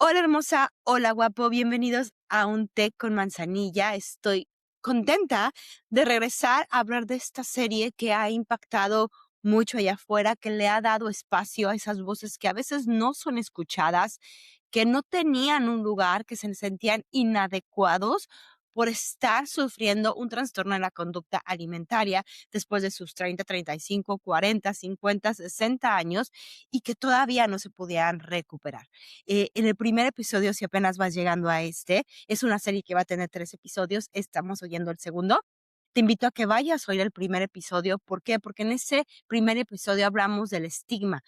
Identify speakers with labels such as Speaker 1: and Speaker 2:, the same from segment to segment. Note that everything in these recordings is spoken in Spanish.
Speaker 1: Hola hermosa, hola guapo, bienvenidos a un té con manzanilla. Estoy contenta de regresar a hablar de esta serie que ha impactado mucho allá afuera, que le ha dado espacio a esas voces que a veces no son escuchadas, que no tenían un lugar, que se sentían inadecuados por estar sufriendo un trastorno de la conducta alimentaria después de sus 30, 35, 40, 50, 60 años y que todavía no se podían recuperar. En el primer episodio, si apenas vas llegando a es una serie que va a tener 3 episodios, estamos oyendo el segundo. Te invito a que vayas a oír el primer episodio. ¿Por qué? Porque en ese primer episodio hablamos del estigma,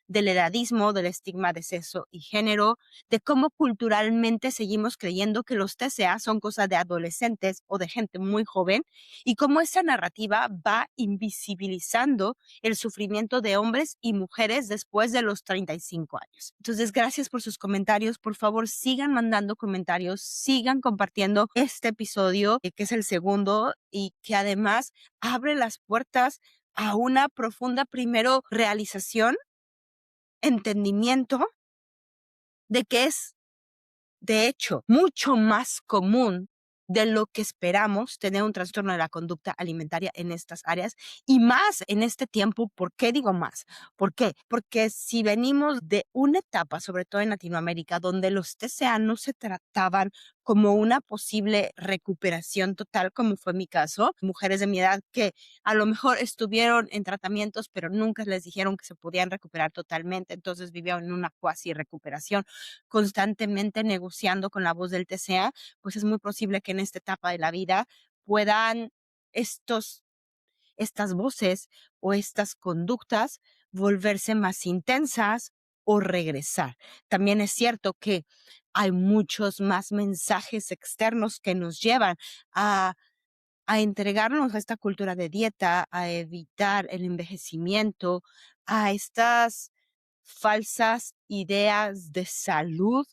Speaker 1: del edadismo, del estigma de sexo y género, de cómo culturalmente seguimos creyendo que los TCA son cosas de adolescentes o de gente muy joven y cómo esa narrativa va invisibilizando el sufrimiento de hombres y mujeres después de los 35 años. Entonces, gracias por sus comentarios. Por favor, sigan mandando comentarios, sigan compartiendo este episodio, que es el segundo y que además abre las puertas a una profunda, primero, realización, entendimiento de que es de hecho, mucho más común de lo que esperamos tener un trastorno de la conducta alimentaria en estas áreas y más en este tiempo. ¿Por qué digo más? ¿Por qué? Porque si venimos de una etapa, sobre todo en Latinoamérica, donde los TCA no se trataban como una posible recuperación total, como fue mi caso, mujeres de mi edad que a lo mejor estuvieron en tratamientos, pero nunca les dijeron que se podían recuperar totalmente, entonces vivían en una cuasi recuperación constantemente negociando con la voz del TCA, pues es muy posible que en esta etapa de la vida puedan estos, estas voces o estas conductas volverse más intensas o regresar. También es cierto que hay muchos más mensajes externos que nos llevan a entregarnos a esta cultura de dieta, a evitar el envejecimiento, a estas falsas ideas de salud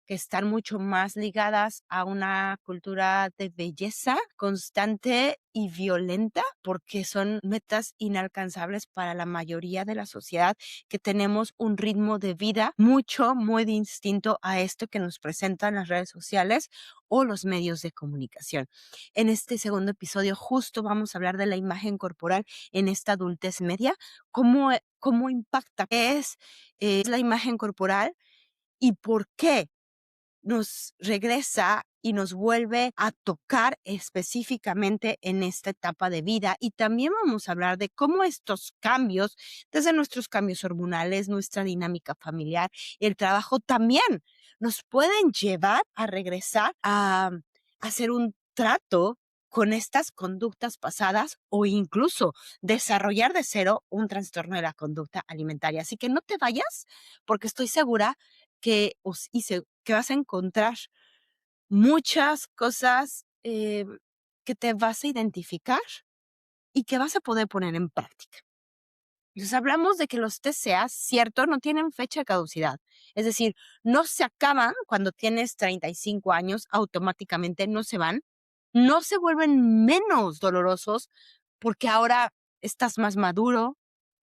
Speaker 1: que están mucho más ligadas a una cultura de belleza constante y violenta, porque son metas inalcanzables para la mayoría de la sociedad, que tenemos un ritmo de vida muy distinto a esto que nos presentan las redes sociales o los medios de comunicación. En este segundo episodio justo vamos a hablar de la imagen corporal en esta adultez media, cómo impacta, qué es la imagen corporal y por qué nos regresa y nos vuelve a tocar específicamente en esta etapa de vida. Y también vamos a hablar de cómo estos cambios, desde nuestros cambios hormonales, nuestra dinámica familiar, el trabajo, también nos pueden llevar a regresar a hacer un trato con estas conductas pasadas o incluso desarrollar de cero un trastorno de la conducta alimentaria. Así que no te vayas, porque estoy segura que vas a encontrar muchas cosas que te vas a identificar y que vas a poder poner en práctica. Entonces hablamos de que los TCA, cierto, no tienen fecha de caducidad. Es decir, no se acaban cuando tienes 35 años, automáticamente no se van, no se vuelven menos dolorosos porque ahora estás más maduro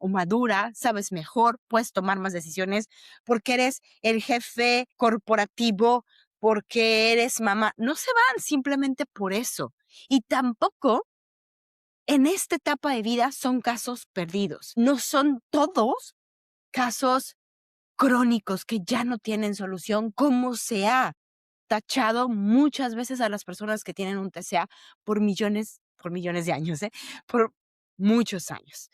Speaker 1: o madura, sabes mejor, puedes tomar más decisiones porque eres el jefe corporativo, porque eres mamá. No se van simplemente por eso. Y tampoco en esta etapa de vida son casos perdidos. No son todos casos crónicos que ya no tienen solución, como se ha tachado muchas veces a las personas que tienen un TCA por millones de años, por muchos años.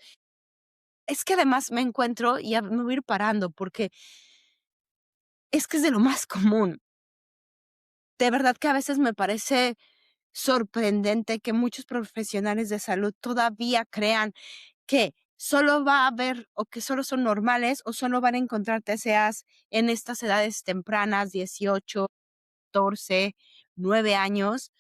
Speaker 1: Es que además me encuentro, y me voy a ir parando, porque es que es de lo más común. De verdad que a veces me parece sorprendente que muchos profesionales de salud todavía crean que solo va a haber o que solo son normales o solo van a encontrar TCAs en estas edades tempranas, 18, 14, 9 años,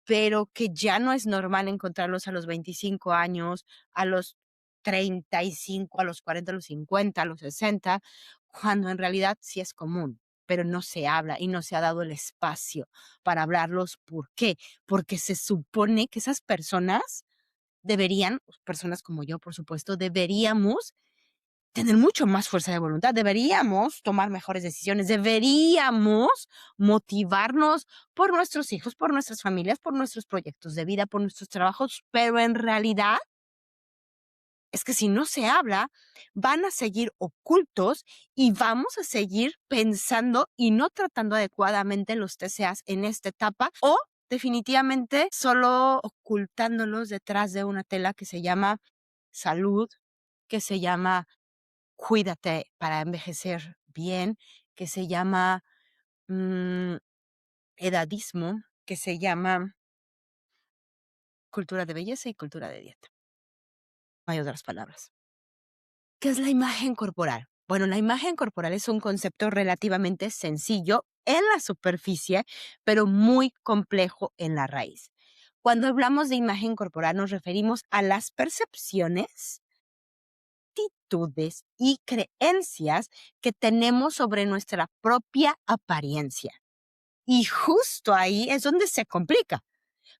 Speaker 1: pero que ya no es normal encontrarlos a los 25 años, a los 35, a los 40, a los 50, a los 60, cuando en realidad sí es común, pero no se habla y no se ha dado el espacio para hablarlos. ¿Por qué? Porque se supone que esas personas deberían, personas como yo, por supuesto, deberíamos tener mucho más fuerza de voluntad, deberíamos tomar mejores decisiones, deberíamos motivarnos por nuestros hijos, por nuestras familias, por nuestros proyectos de vida, por nuestros trabajos, pero en realidad es que si no se habla, van a seguir ocultos y vamos a seguir pensando y no tratando adecuadamente los TCAs en esta etapa o definitivamente solo ocultándolos detrás de una tela que se llama salud, que se llama cuídate para envejecer bien, que se llama mm, edadismo, que se llama cultura de belleza y cultura de dieta. No hay otras palabras. ¿Qué es la imagen corporal? Bueno, la imagen corporal es un concepto relativamente sencillo en la superficie, pero muy complejo en la raíz. Cuando hablamos de imagen corporal nos referimos a las percepciones, actitudes y creencias que tenemos sobre nuestra propia apariencia. Y justo ahí es donde se complica,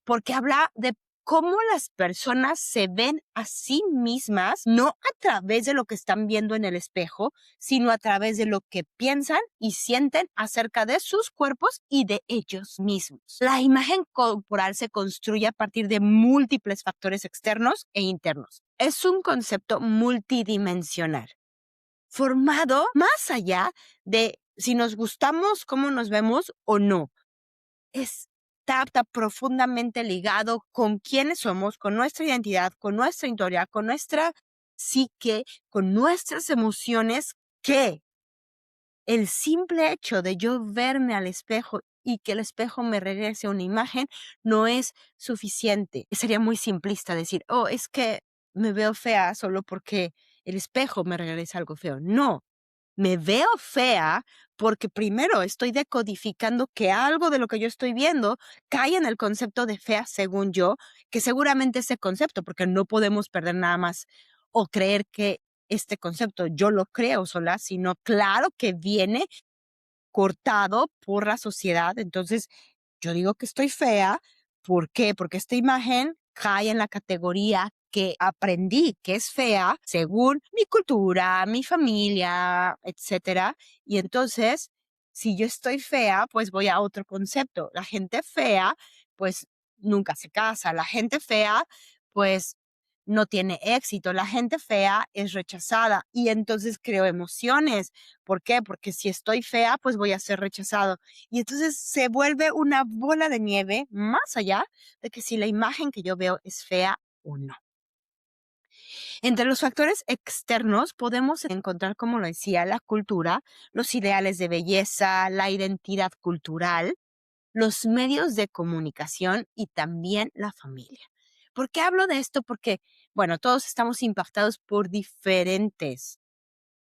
Speaker 1: porque habla de cómo las personas se ven a sí mismas, no a través de lo que están viendo en el espejo, sino a través de lo que piensan y sienten acerca de sus cuerpos y de ellos mismos. La imagen corporal se construye a partir de múltiples factores externos e internos. Es un concepto multidimensional, formado más allá de si nos gustamos, cómo nos vemos o no. Está profundamente ligado con quiénes somos, con nuestra identidad, con nuestra historia, con nuestra psique, con nuestras emociones, que el simple hecho de yo verme al espejo y que el espejo me regrese una imagen no es suficiente. Sería muy simplista decir, oh, es que me veo fea solo porque el espejo me regresa algo feo. No, me veo fea porque primero estoy decodificando que algo de lo que yo estoy viendo cae en el concepto de fea según yo, que seguramente ese concepto, porque no podemos perder nada más o creer que este concepto yo lo creo sola, sino claro que viene cortado por la sociedad. Entonces, yo digo que estoy fea. ¿Por qué? Porque esta imagen cae en la categoría que aprendí que es fea según mi cultura, mi familia, etcétera. Y entonces, si yo estoy fea, pues voy a otro concepto. La gente fea, pues nunca se casa. La gente fea, pues no tiene éxito. La gente fea es rechazada y entonces creo emociones. ¿Por qué? Porque si estoy fea, pues voy a ser rechazado. Y entonces se vuelve una bola de nieve más allá de que si la imagen que yo veo es fea o no. Entre los factores externos podemos encontrar, como lo decía, la cultura, los ideales de belleza, la identidad cultural, los medios de comunicación y también la familia. ¿Por qué hablo de esto? Porque, bueno, todos estamos impactados por diferentes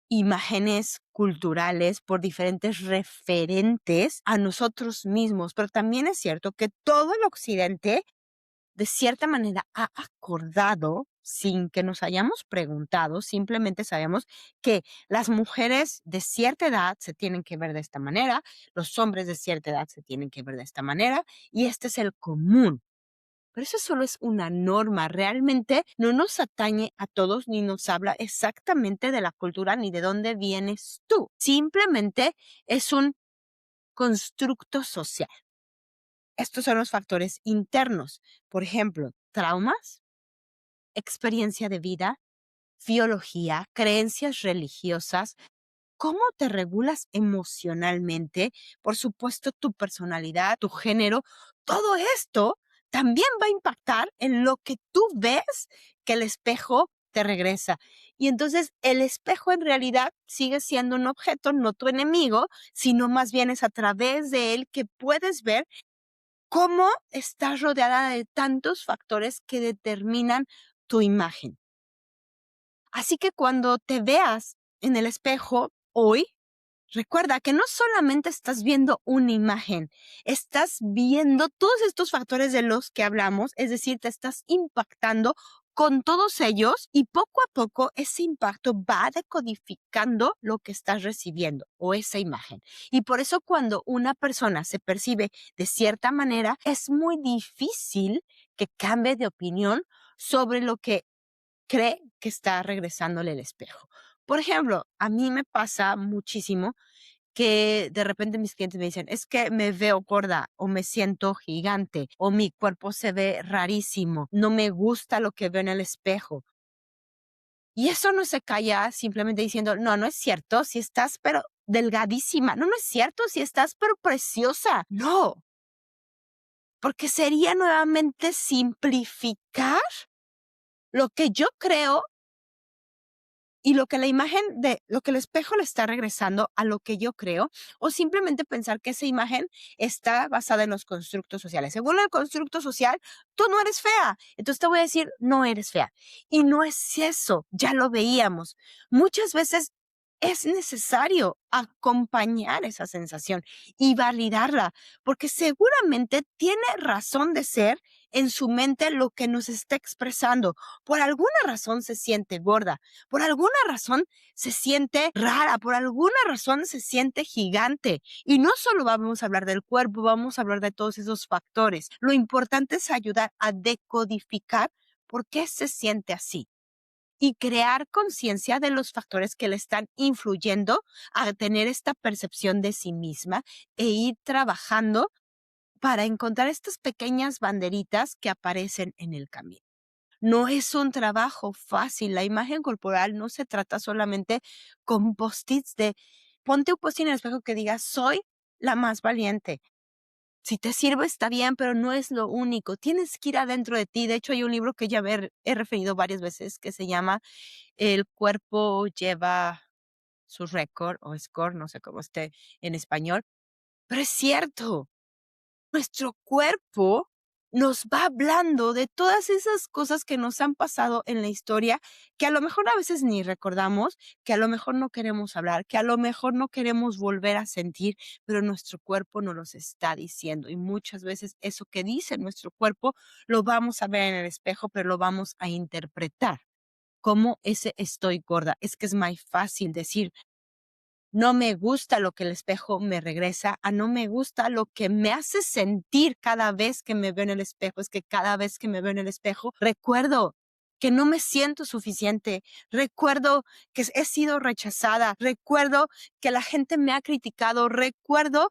Speaker 1: imágenes culturales, por diferentes referentes a nosotros mismos, pero también es cierto que todo el occidente, de cierta manera, ha acordado, sin que nos hayamos preguntado, simplemente sabemos que las mujeres de cierta edad se tienen que ver de esta manera, los hombres de cierta edad se tienen que ver de esta manera, y este es el común. Pero eso solo es una norma, realmente no nos atañe a todos ni nos habla exactamente de la cultura ni de dónde vienes tú. Simplemente es un constructo social. Estos son los factores internos. Por ejemplo, traumas, experiencia de vida, biología, creencias religiosas. ¿Cómo te regulas emocionalmente? Por supuesto, tu personalidad, tu género, todo esto también va a impactar en lo que tú ves que el espejo te regresa. Y entonces el espejo en realidad sigue siendo un objeto, no tu enemigo, sino más bien es a través de él que puedes ver cómo estás rodeada de tantos factores que determinan tu imagen. Así que cuando te veas en el espejo hoy, recuerda que no solamente estás viendo una imagen, estás viendo todos estos factores de los que hablamos, es decir, te estás impactando con todos ellos y poco a poco ese impacto va decodificando lo que estás recibiendo o esa imagen. Y por eso cuando una persona se percibe de cierta manera, es muy difícil que cambie de opinión sobre lo que cree que está regresándole el espejo. Por ejemplo, a mí me pasa muchísimo que de repente mis clientes me dicen, es que me veo gorda o me siento gigante o mi cuerpo se ve rarísimo, no me gusta lo que veo en el espejo. Y eso no se calla simplemente diciendo, no, no es cierto, si estás pero delgadísima, no, no es cierto, si estás pero preciosa. No, porque sería nuevamente simplificar lo que yo creo y lo que la imagen de lo que el espejo le está regresando a lo que yo creo, o simplemente pensar que esa imagen está basada en los constructos sociales. Según el constructo social, tú no eres fea. Entonces te voy a decir, no eres fea. Y no es eso, ya lo veíamos. Muchas veces es necesario acompañar esa sensación y validarla, porque seguramente tiene razón de ser en su mente lo que nos está expresando. Por alguna razón se siente gorda, por alguna razón se siente rara, por alguna razón se siente gigante. Y no solo vamos a hablar del cuerpo, vamos a hablar de todos esos factores. Lo importante es ayudar a decodificar por qué se siente así y crear conciencia de los factores que le están influyendo a tener esta percepción de sí misma e ir trabajando para encontrar estas pequeñas banderitas que aparecen en el camino. No es un trabajo fácil. La imagen corporal no se trata solamente con post-its de ponte un post-it en el espejo que diga soy la más valiente. Si te sirve está bien, pero no es lo único. Tienes que ir adentro de ti. De hecho, hay un libro que ya he referido varias veces que se llama El cuerpo lleva su récord o score, no sé cómo esté en español. Pero es cierto. Nuestro cuerpo nos va hablando de todas esas cosas que nos han pasado en la historia, que a lo mejor a veces ni recordamos, que a lo mejor no queremos hablar, que a lo mejor no queremos volver a sentir, pero nuestro cuerpo nos los está diciendo. Y muchas veces eso que dice nuestro cuerpo lo vamos a ver en el espejo, pero lo vamos a interpretar como ese estoy gorda. Es que es más fácil decir, no me gusta lo que el espejo me regresa, no me gusta lo que me hace sentir cada vez que me veo en el espejo. Es que cada vez que me veo en el espejo, recuerdo que no me siento suficiente, recuerdo que he sido rechazada, recuerdo que la gente me ha criticado, recuerdo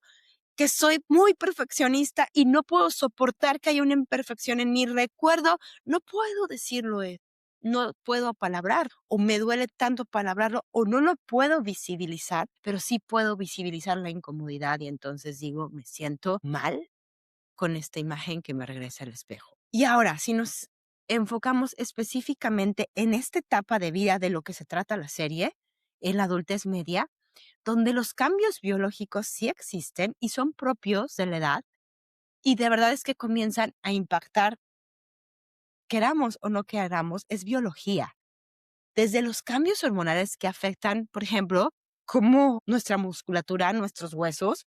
Speaker 1: que soy muy perfeccionista y no puedo soportar que haya una imperfección en mi recuerdo, no puedo decirlo, no puedo apalabrar o me duele tanto palabrarlo o no lo puedo visibilizar, pero sí puedo visibilizar la incomodidad y entonces digo, me siento mal con esta imagen que me regresa al espejo. Y ahora, si nos enfocamos específicamente en esta etapa de vida de lo que se trata la serie, en la adultez media, donde los cambios biológicos sí existen y son propios de la edad, y de verdad es que comienzan a impactar, queramos o no queramos, es biología. Desde los cambios hormonales que afectan, por ejemplo, cómo nuestra musculatura, nuestros huesos,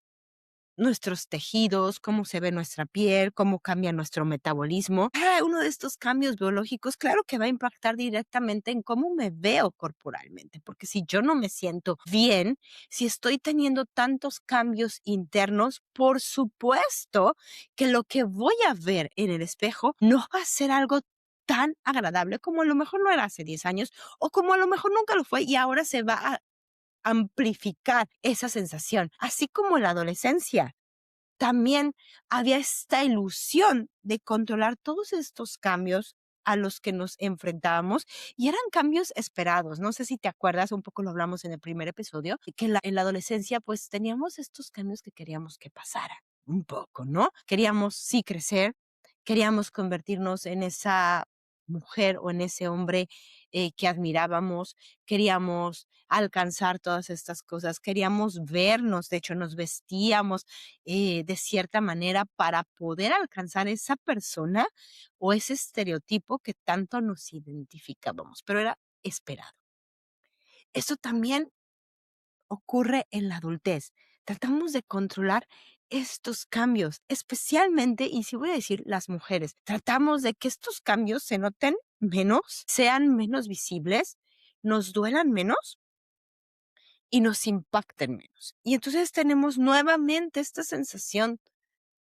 Speaker 1: nuestros tejidos, cómo se ve nuestra piel, cómo cambia nuestro metabolismo. Uno de estos cambios biológicos, claro que va a impactar directamente en cómo me veo corporalmente, porque si yo no me siento bien, si estoy teniendo tantos cambios internos, por supuesto que lo que voy a ver en el espejo no va a ser algo tan agradable como a lo mejor no era hace 10 años o como a lo mejor nunca lo fue y ahora se va a amplificar esa sensación, así como en la adolescencia. También había esta ilusión de controlar todos estos cambios a los que nos enfrentábamos y eran cambios esperados. No sé si te acuerdas, un poco lo hablamos en el primer episodio, que en la adolescencia pues teníamos estos cambios que queríamos que pasaran un poco, ¿no? Queríamos sí crecer, queríamos convertirnos en esa mujer o en ese hombre que admirábamos, queríamos alcanzar todas estas cosas, queríamos vernos, de hecho nos vestíamos de cierta manera para poder alcanzar esa persona o ese estereotipo que tanto nos identificábamos, pero era esperado. Eso también ocurre en la adultez. Tratamos de controlar estos cambios, especialmente, y si voy a decir las mujeres, tratamos de que estos cambios se noten menos, sean menos visibles, nos duelan menos y nos impacten menos. Y entonces tenemos nuevamente esta sensación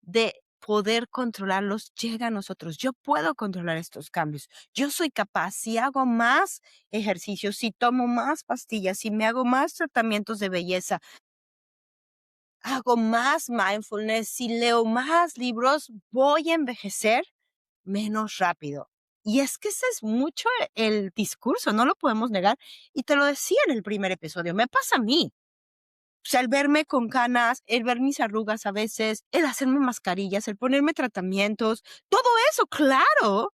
Speaker 1: de poder controlarlos llega a nosotros. Yo puedo controlar estos cambios. Yo soy capaz, si hago más ejercicio, si tomo más pastillas, si me hago más tratamientos de belleza, hago más mindfulness, si leo más libros, voy a envejecer menos rápido. Y es que ese es mucho el discurso, no lo podemos negar. Y te lo decía en el primer episodio, me pasa a mí. O sea, el verme con canas, el ver mis arrugas a veces, el hacerme mascarillas, el ponerme tratamientos, todo eso, claro,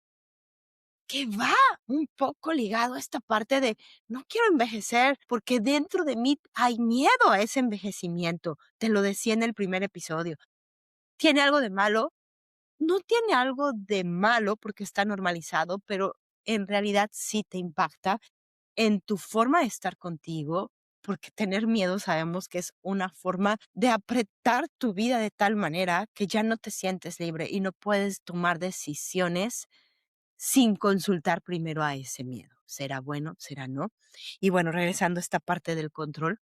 Speaker 1: que va un poco ligado a esta parte de no quiero envejecer porque dentro de mí hay miedo a ese envejecimiento. Te lo decía en el primer episodio. ¿Tiene algo de malo? No tiene algo de malo porque está normalizado, pero en realidad sí te impacta en tu forma de estar contigo, porque tener miedo sabemos que es una forma de apretar tu vida de tal manera que ya no te sientes libre y no puedes tomar decisiones sin consultar primero a ese miedo. ¿Será bueno? ¿Será no? Y bueno, regresando a esta parte del control,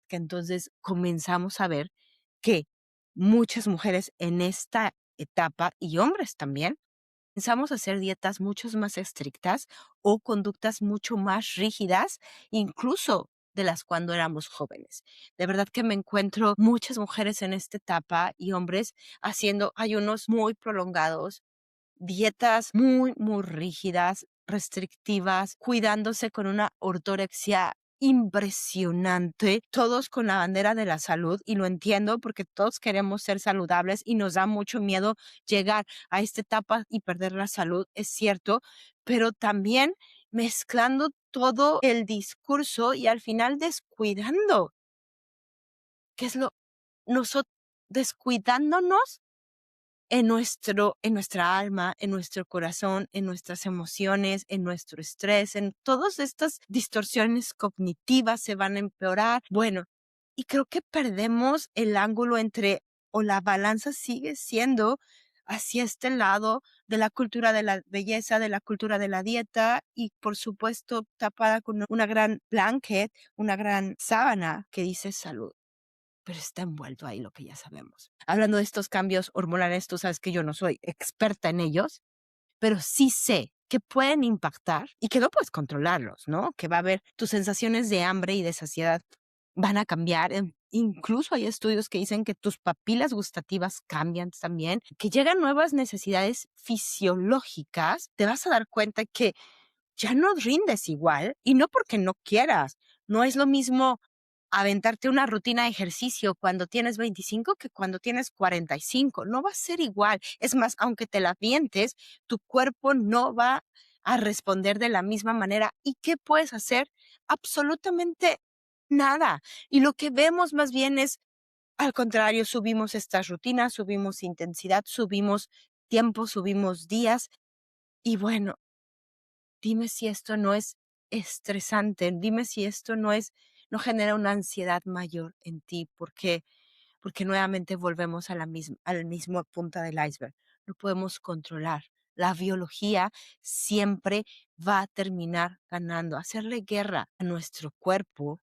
Speaker 1: que entonces comenzamos a ver que muchas mujeres en esta etapa y hombres también comenzamos a hacer dietas mucho más estrictas o conductas mucho más rígidas, incluso de las cuando éramos jóvenes. De verdad que me encuentro muchas mujeres en esta etapa y hombres haciendo ayunos muy prolongados, dietas muy, muy rígidas, restrictivas, cuidándose con una ortorexia impresionante, todos con la bandera de la salud, y lo entiendo porque todos queremos ser saludables y nos da mucho miedo llegar a esta etapa y perder la salud, es cierto, pero también mezclando todo el discurso y al final descuidando, ¿qué es lo nosotros descuidándonos en nuestra alma, en nuestro corazón, en nuestras emociones, en nuestro estrés, en todas estas distorsiones cognitivas se van a empeorar? Bueno, y creo que perdemos el ángulo entre, o la balanza sigue siendo hacia este lado de la cultura de la belleza, de la cultura de la dieta y por supuesto tapada con una gran blanket, una gran sábana que dice salud, pero está envuelto ahí lo que ya sabemos. Hablando de estos cambios hormonales, tú sabes que yo no soy experta en ellos, pero sí sé que pueden impactar y que no puedes controlarlos, ¿no? Que va a haber tus sensaciones de hambre y de saciedad van a cambiar. Incluso hay estudios que dicen que tus papilas gustativas cambian también, que llegan nuevas necesidades fisiológicas. Te vas a dar cuenta que ya no rindes igual y no porque no quieras. No es lo mismo aventarte una rutina de ejercicio cuando tienes 25 que cuando tienes 45. No va a ser igual. Es más, aunque te la avientes, tu cuerpo no va a responder de la misma manera. ¿Y qué puedes hacer? Absolutamente nada. Y lo que vemos más bien es, al contrario, subimos estas rutinas, subimos intensidad, subimos tiempo, subimos días. Y bueno, dime si esto no es estresante, dime si esto no genera una ansiedad mayor en ti, porque nuevamente volvemos a al mismo punta del iceberg. No podemos controlar. La biología siempre va a terminar ganando, hacerle guerra a nuestro cuerpo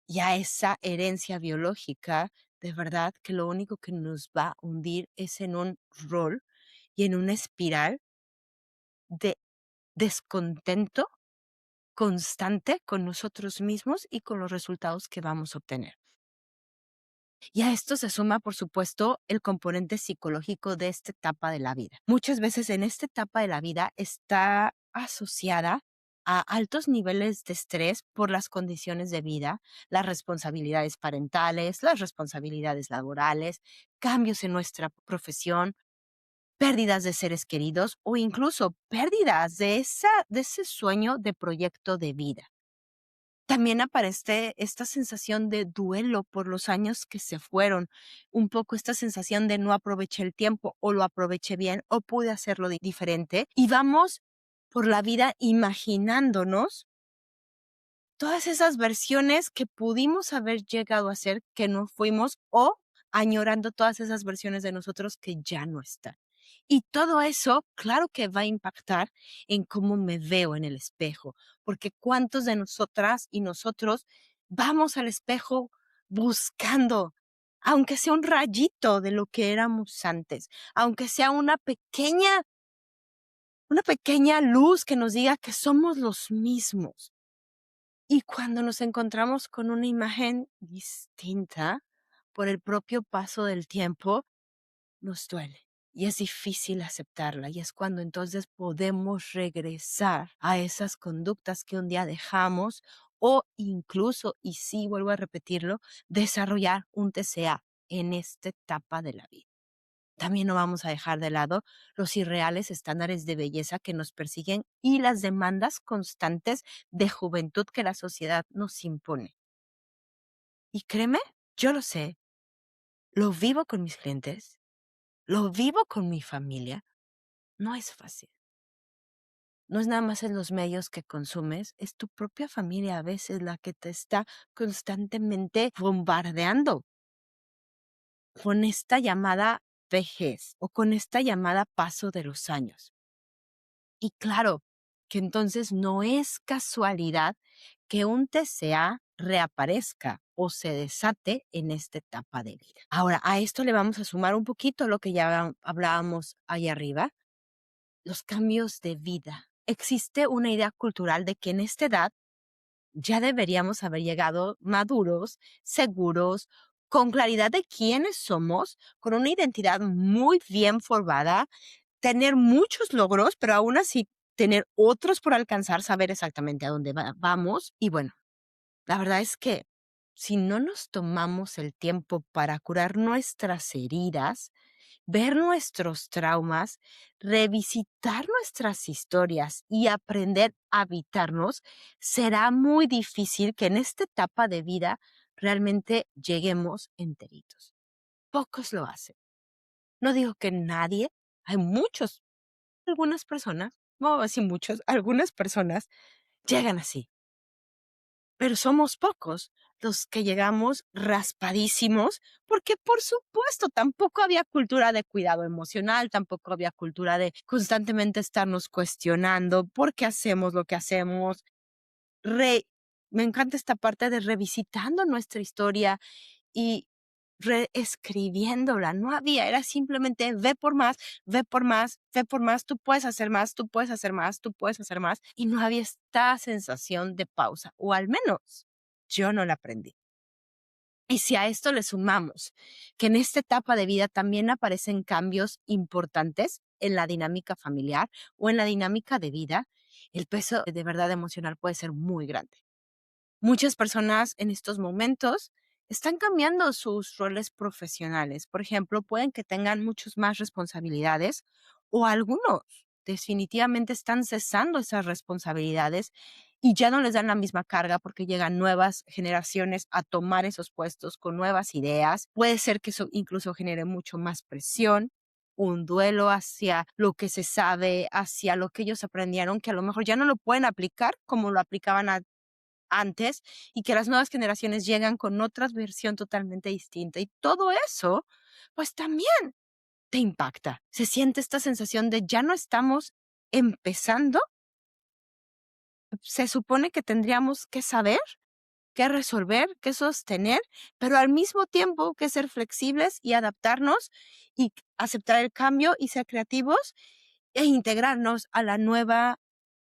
Speaker 1: y a esa herencia biológica. De verdad que lo único que nos va a hundir es en un rol y en una espiral de descontento constante con nosotros mismos y con los resultados que vamos a obtener. Y a esto se suma, por supuesto, el componente psicológico de esta etapa de la vida. Muchas veces en esta etapa de la vida está asociada a altos niveles de estrés por las condiciones de vida, las responsabilidades parentales, las responsabilidades laborales, cambios en nuestra profesión, pérdidas de seres queridos o incluso pérdidas de ese sueño de proyecto de vida. También aparece esta sensación de duelo por los años que se fueron, un poco esta sensación de no aproveché el tiempo o lo aproveché bien o pude hacerlo diferente y vamos por la vida imaginándonos todas esas versiones que pudimos haber llegado a ser que no fuimos o añorando todas esas versiones de nosotros que ya no están. Y todo eso, claro que va a impactar en cómo me veo en el espejo, porque cuántos de nosotras y nosotros vamos al espejo buscando aunque sea un rayito de lo que éramos antes, aunque sea una pequeña luz que nos diga que somos los mismos. Y cuando nos encontramos con una imagen distinta por el propio paso del tiempo, nos duele y es difícil aceptarla. Y es cuando entonces podemos regresar a esas conductas que un día dejamos o incluso, y sí vuelvo a repetirlo, desarrollar un TCA en esta etapa de la vida. También no vamos a dejar de lado los irreales estándares de belleza que nos persiguen y las demandas constantes de juventud que la sociedad nos impone. Y créeme, yo lo sé, lo vivo con mis clientes, lo vivo con mi familia. No es fácil. No es nada más en los medios que consumes, es tu propia familia a veces la que te está constantemente bombardeando con esta llamada vejez o con esta llamada paso de los años. Y claro, que entonces no es casualidad que un TCA reaparezca o se desate en esta etapa de vida. Ahora, a esto le vamos a sumar un poquito lo que ya hablábamos ahí arriba, los cambios de vida. Existe una idea cultural de que en esta edad ya deberíamos haber llegado maduros, seguros, con claridad de quiénes somos, con una identidad muy bien formada, tener muchos logros, pero aún así tener otros por alcanzar, saber exactamente a dónde vamos. Y bueno, la verdad es que si no nos tomamos el tiempo para curar nuestras heridas, ver nuestros traumas, revisitar nuestras historias y aprender a habitarnos, será muy difícil que en esta etapa de vida realmente lleguemos enteritos. Pocos lo hacen. No digo que nadie, hay muchos, algunas personas, no voy a decir muchos, algunas personas llegan así, pero somos pocos los que llegamos raspadísimos, porque por supuesto tampoco había cultura de cuidado emocional, tampoco había cultura de constantemente estarnos cuestionando por qué hacemos lo que hacemos. Me encanta esta parte de revisitando nuestra historia y reescribiéndola. No había, era simplemente ve por más, ve por más, ve por más, tú puedes hacer más, tú puedes hacer más, tú puedes hacer más. Y no había esta sensación de pausa, o al menos yo no la aprendí. Y si a esto le sumamos que en esta etapa de vida también aparecen cambios importantes en la dinámica familiar o en la dinámica de vida, el peso de verdad emocional puede ser muy grande. Muchas personas en estos momentos están cambiando sus roles profesionales. Por ejemplo, pueden que tengan muchas más responsabilidades o algunos definitivamente están cesando esas responsabilidades y ya no les dan la misma carga porque llegan nuevas generaciones a tomar esos puestos con nuevas ideas. Puede ser que eso incluso genere mucho más presión, un duelo hacia lo que se sabe, hacia lo que ellos aprendieron, que a lo mejor ya no lo pueden aplicar como lo aplicaban antes y que las nuevas generaciones llegan con otra versión totalmente distinta. Y todo eso, pues también te impacta. Se siente esta sensación de ya no estamos empezando. Se supone que tendríamos que saber, que resolver, que sostener, pero al mismo tiempo que ser flexibles y adaptarnos y aceptar el cambio y ser creativos e integrarnos a la nueva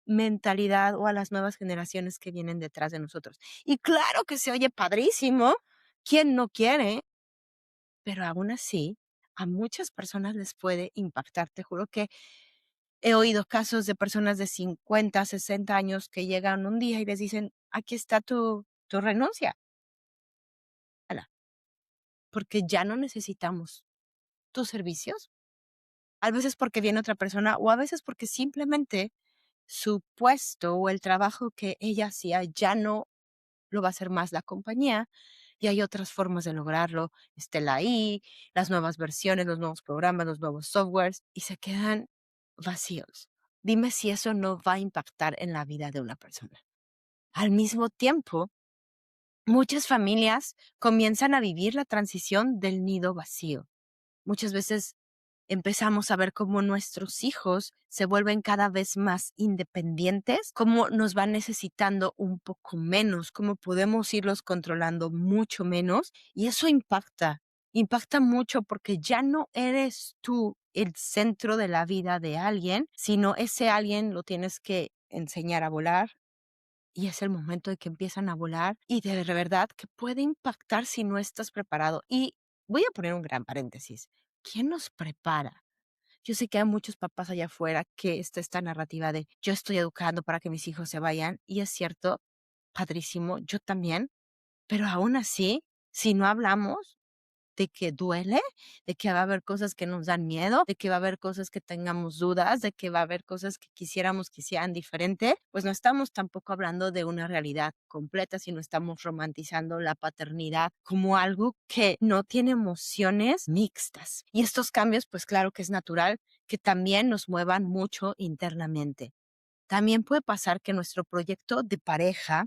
Speaker 1: mentalidad o a las nuevas generaciones que vienen detrás de nosotros. Y claro que se oye padrísimo, ¿quién no quiere? Pero aún así, a muchas personas les puede impactar. Te juro que he oído casos de personas de 50, 60 años que llegan un día y les dicen, aquí está tu renuncia, ala, porque ya no necesitamos tus servicios. A veces porque viene otra persona o a veces porque simplemente su puesto o el trabajo que ella hacía ya no lo va a hacer más la compañía y hay otras formas de lograrlo. Está la AI, las nuevas versiones, los nuevos programas, los nuevos softwares y se quedan vacíos. Dime si eso no va a impactar en la vida de una persona. Al mismo tiempo, muchas familias comienzan a vivir la transición del nido vacío. Muchas veces empezamos a ver cómo nuestros hijos se vuelven cada vez más independientes, cómo nos van necesitando un poco menos, cómo podemos irlos controlando mucho menos y eso impacta. impacta mucho porque ya no eres tú el centro de la vida de alguien, sino ese alguien lo tienes que enseñar a volar y es el momento de que empiezan a volar y de verdad que puede impactar si no estás preparado. Y voy a poner un gran paréntesis. ¿Quién nos prepara? Yo sé que hay muchos papás allá afuera que está esta narrativa de yo estoy educando para que mis hijos se vayan y es cierto, padrísimo, yo también, pero aún así, si no hablamos de que duele, de que va a haber cosas que nos dan miedo, de que va a haber cosas que tengamos dudas, de que va a haber cosas que quisiéramos que sean diferente, pues no estamos tampoco hablando de una realidad completa, sino estamos romantizando la paternidad como algo que no tiene emociones mixtas. Y estos cambios, pues claro que es natural que también nos muevan mucho internamente. También puede pasar que nuestro proyecto de pareja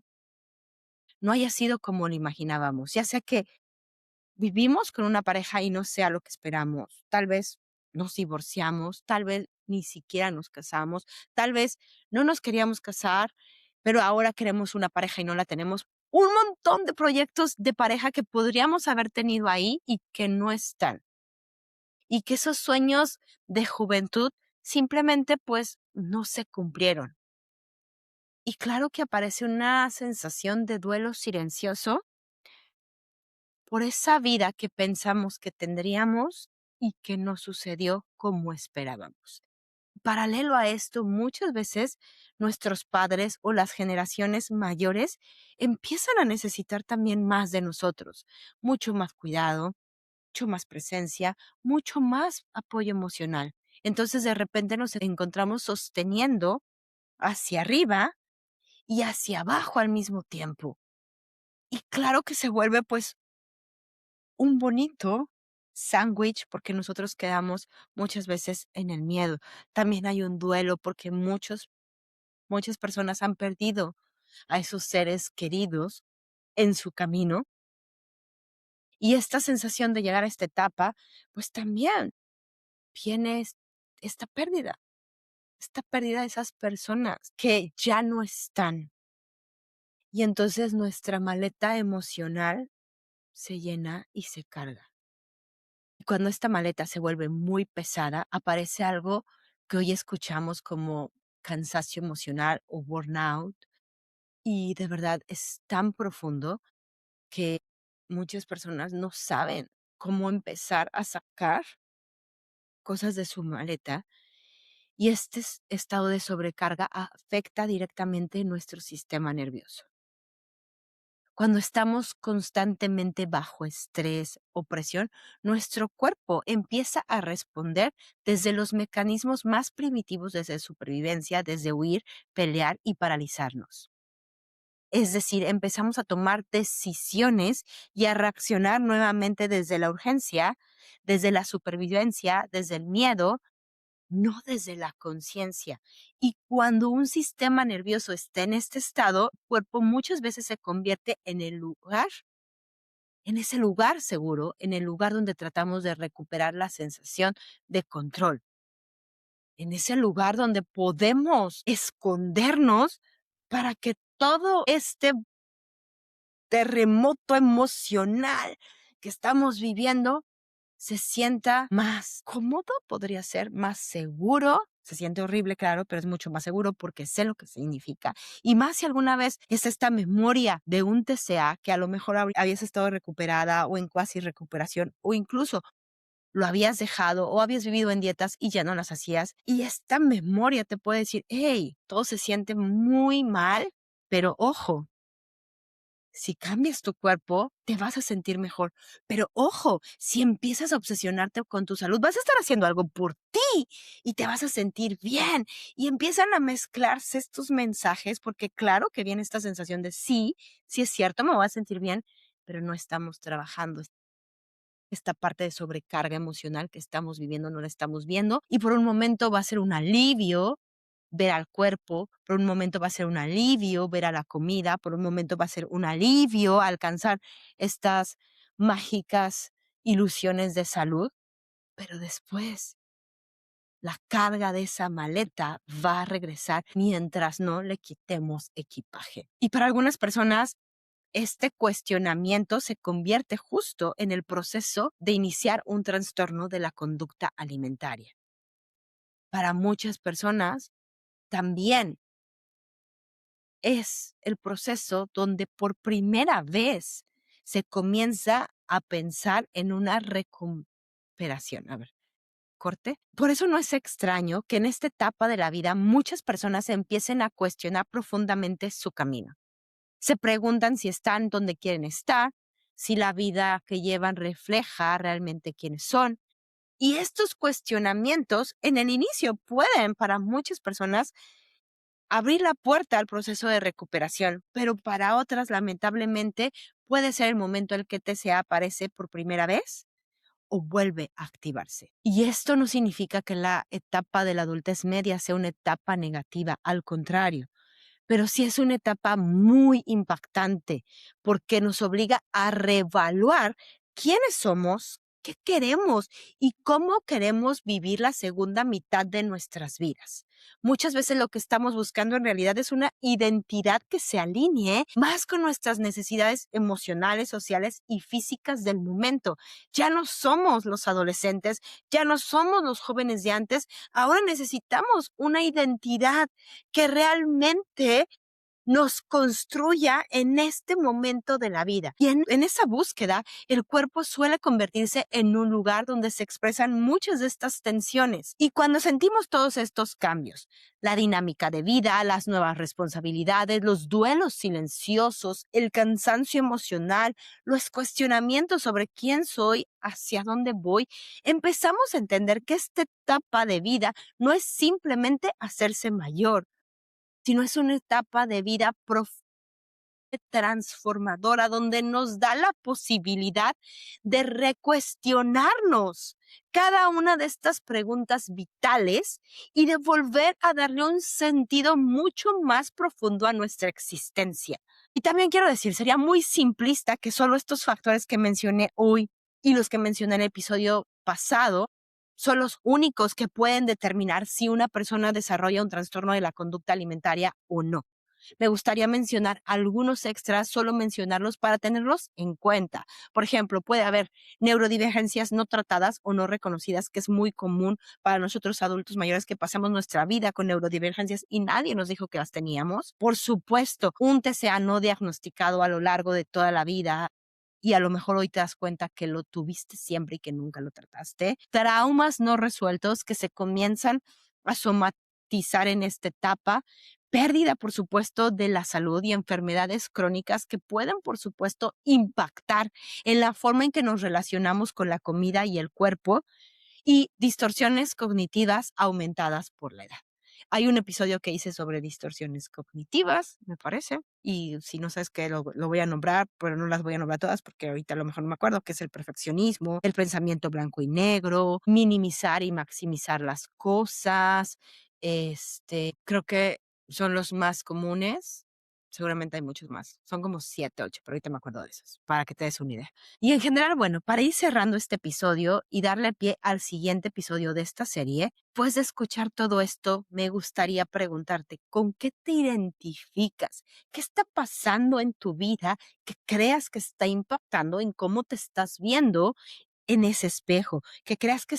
Speaker 1: no haya sido como lo imaginábamos, ya sea que vivimos con una pareja y no sea lo que esperamos. Tal vez nos divorciamos, tal vez ni siquiera nos casamos, tal vez no nos queríamos casar, pero ahora queremos una pareja y no la tenemos. Un montón de proyectos de pareja que podríamos haber tenido ahí y que no están. Y que esos sueños de juventud simplemente pues no se cumplieron. Y claro que aparece una sensación de duelo silencioso por esa vida que pensamos que tendríamos y que no sucedió como esperábamos. Paralelo a esto, muchas veces nuestros padres o las generaciones mayores empiezan a necesitar también más de nosotros, mucho más cuidado, mucho más presencia, mucho más apoyo emocional. Entonces de repente nos encontramos sosteniendo hacia arriba y hacia abajo al mismo tiempo. Y claro que se vuelve pues un bonito sándwich, porque nosotros quedamos muchas veces en el miedo. También hay un duelo porque muchas personas han perdido a esos seres queridos en su camino. Y esta sensación de llegar a esta etapa, pues también viene esta esta pérdida de esas personas que ya no están. Y entonces nuestra maleta emocional se llena y se carga. Y cuando esta maleta se vuelve muy pesada, aparece algo que hoy escuchamos como cansancio emocional o burnout. Y de verdad es tan profundo que muchas personas no saben cómo empezar a sacar cosas de su maleta. Y este estado de sobrecarga afecta directamente nuestro sistema nervioso. Cuando estamos constantemente bajo estrés o presión, nuestro cuerpo empieza a responder desde los mecanismos más primitivos desde supervivencia, desde huir, pelear y paralizarnos. Es decir, empezamos a tomar decisiones y a reaccionar nuevamente desde la urgencia, desde la supervivencia, desde el miedo, no desde la conciencia. Y cuando un sistema nervioso está en este estado, el cuerpo muchas veces se convierte en ese lugar seguro, en el lugar donde tratamos de recuperar la sensación de control, en ese lugar donde podemos escondernos para que todo este terremoto emocional que estamos viviendo se sienta más cómodo, podría ser más seguro. Se siente horrible, claro, pero es mucho más seguro porque sé lo que significa. Y más si alguna vez es esta memoria de un TCA que a lo mejor habías estado recuperada o en cuasi recuperación o incluso lo habías dejado o habías vivido en dietas y ya no las hacías. Y esta memoria te puede decir, hey, todo se siente muy mal, pero ojo, si cambias tu cuerpo, te vas a sentir mejor. Pero ojo, si empiezas a obsesionarte con tu salud, vas a estar haciendo algo por ti y te vas a sentir bien. Y empiezan a mezclarse estos mensajes porque claro que viene esta sensación de sí, sí es cierto, me voy a sentir bien, pero no estamos trabajando esta parte de sobrecarga emocional que estamos viviendo, no la estamos viendo. Y por un momento va a ser un alivio ver al cuerpo, por un momento va a ser un alivio ver a la comida, por un momento va a ser un alivio alcanzar estas mágicas ilusiones de salud, pero después la carga de esa maleta va a regresar mientras no le quitemos equipaje. Y para algunas personas este cuestionamiento se convierte justo en el proceso de iniciar un trastorno de la conducta alimentaria. Para muchas personas también es el proceso donde por primera vez se comienza a pensar en una recuperación. A ver, corte. Por eso no es extraño que en esta etapa de la vida muchas personas empiecen a cuestionar profundamente su camino. Se preguntan si están donde quieren estar, si la vida que llevan refleja realmente quiénes son. Y estos cuestionamientos en el inicio pueden para muchas personas abrir la puerta al proceso de recuperación, pero para otras lamentablemente puede ser el momento en el que TCA aparece por primera vez o vuelve a activarse. Y esto no significa que la etapa de la adultez media sea una etapa negativa, al contrario, pero sí es una etapa muy impactante porque nos obliga a reevaluar quiénes somos, qué queremos y cómo queremos vivir la segunda mitad de nuestras vidas. Muchas veces lo que estamos buscando en realidad es una identidad que se alinee más con nuestras necesidades emocionales, sociales y físicas del momento. Ya no somos los adolescentes, ya no somos los jóvenes de antes, ahora necesitamos una identidad que realmente nos construya en este momento de la vida. Y en esa búsqueda, el cuerpo suele convertirse en un lugar donde se expresan muchas de estas tensiones. Y cuando sentimos todos estos cambios, la dinámica de vida, las nuevas responsabilidades, los duelos silenciosos, el cansancio emocional, los cuestionamientos sobre quién soy, hacia dónde voy, empezamos a entender que esta etapa de vida no es simplemente hacerse mayor, sino es una etapa de vida transformadora donde nos da la posibilidad de recuestionarnos cada una de estas preguntas vitales y de volver a darle un sentido mucho más profundo a nuestra existencia. Y también quiero decir, sería muy simplista que solo estos factores que mencioné hoy y los que mencioné en el episodio pasado son los únicos que pueden determinar si una persona desarrolla un trastorno de la conducta alimentaria o no. Me gustaría mencionar algunos extras, solo mencionarlos para tenerlos en cuenta. Por ejemplo, puede haber neurodivergencias no tratadas o no reconocidas, que es muy común para nosotros adultos mayores que pasamos nuestra vida con neurodivergencias y nadie nos dijo que las teníamos. Por supuesto, un TCA no diagnosticado a lo largo de toda la vida y a lo mejor hoy te das cuenta que lo tuviste siempre y que nunca lo trataste. Traumas no resueltos que se comienzan a somatizar en esta etapa. Pérdida, por supuesto, de la salud y enfermedades crónicas que pueden, por supuesto, impactar en la forma en que nos relacionamos con la comida y el cuerpo y distorsiones cognitivas aumentadas por la edad. Hay un episodio que hice sobre distorsiones cognitivas, me parece, y si no sabes qué, lo voy a nombrar, pero no las voy a nombrar todas porque ahorita a lo mejor no me acuerdo, que es el perfeccionismo, el pensamiento blanco y negro, minimizar y maximizar las cosas, creo que son los más comunes. Seguramente hay muchos más. Son como 7, 8, pero ahorita me acuerdo de esos, para que te des una idea. Y en general, bueno, para ir cerrando este episodio y darle pie al siguiente episodio de esta serie, pues de escuchar todo esto, me gustaría preguntarte, ¿con qué te identificas? ¿Qué está pasando en tu vida que creas que está impactando en cómo te estás viendo en ese espejo? Que creas que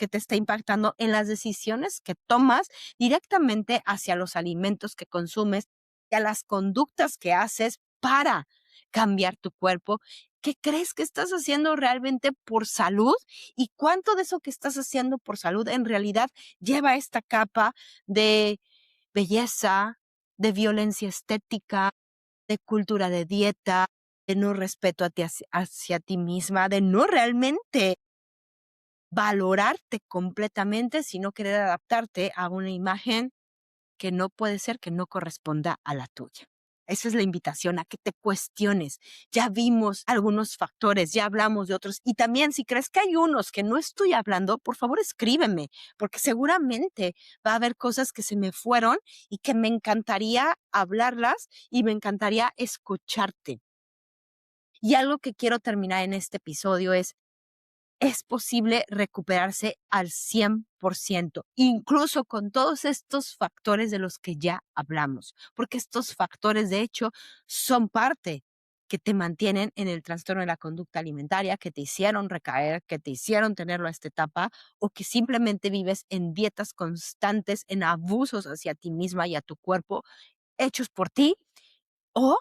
Speaker 1: te está impactando en las decisiones que tomas directamente hacia los alimentos que consumes y a las conductas que haces para cambiar tu cuerpo. ¿Qué crees que estás haciendo realmente por salud? ¿Y cuánto de eso que estás haciendo por salud en realidad lleva esta capa de belleza, de violencia estética, de cultura de dieta, de no respeto hacia ti misma, de no realmente valorarte completamente, sino querer adaptarte a una imagen que no puede ser, que no corresponda a la tuya? Esa es la invitación a que te cuestiones. Ya vimos algunos factores, ya hablamos de otros. Y también si crees que hay unos que no estoy hablando, por favor escríbeme, porque seguramente va a haber cosas que se me fueron y que me encantaría hablarlas y me encantaría escucharte. Y algo que quiero terminar en este episodio es posible recuperarse al 100%, incluso con todos estos factores de los que ya hablamos, porque estos factores, de hecho, son parte que te mantienen en el trastorno de la conducta alimentaria, que te hicieron recaer, que te hicieron tenerlo a esta etapa, o que simplemente vives en dietas constantes, en abusos hacia ti misma y a tu cuerpo, hechos por ti, o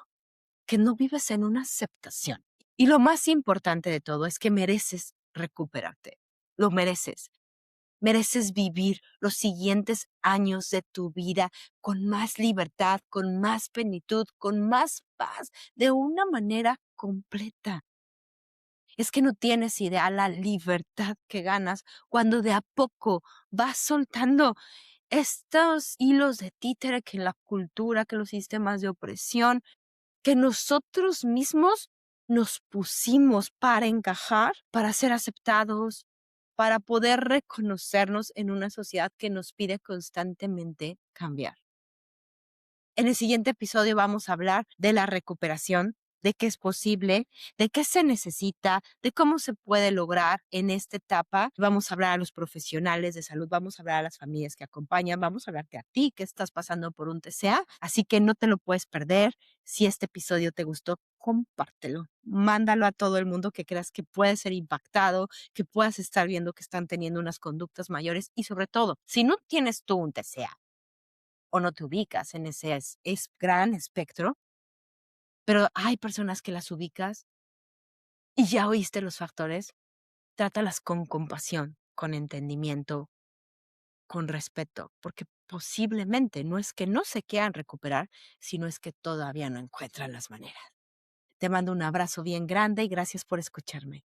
Speaker 1: que no vives en una aceptación. Y lo más importante de todo es que mereces recuperarte. Lo mereces. Mereces vivir los siguientes años de tu vida con más libertad, con más plenitud, con más paz, de una manera completa. Es que no tienes idea la libertad que ganas cuando de a poco vas soltando estos hilos de títere que la cultura, que los sistemas de opresión, que nosotros mismos nos pusimos para encajar, para ser aceptados, para poder reconocernos en una sociedad que nos pide constantemente cambiar. En el siguiente episodio vamos a hablar de la recuperación, de qué es posible, de qué se necesita, de cómo se puede lograr en esta etapa. Vamos a hablar a los profesionales de salud, vamos a hablar a las familias que acompañan, vamos a hablarte a ti que estás pasando por un TCA, así que no te lo puedes perder. Si este episodio te gustó, compártelo, mándalo a todo el mundo que creas que puede ser impactado, que puedas estar viendo que están teniendo unas conductas mayores y sobre todo, si no tienes tú un TCA, o no te ubicas en ese gran espectro, pero hay personas que las ubicas y ya oíste los factores, trátalas con compasión, con entendimiento, con respeto, porque posiblemente no es que no se quieran recuperar, sino es que todavía no encuentran las maneras. Te mando un abrazo bien grande y gracias por escucharme.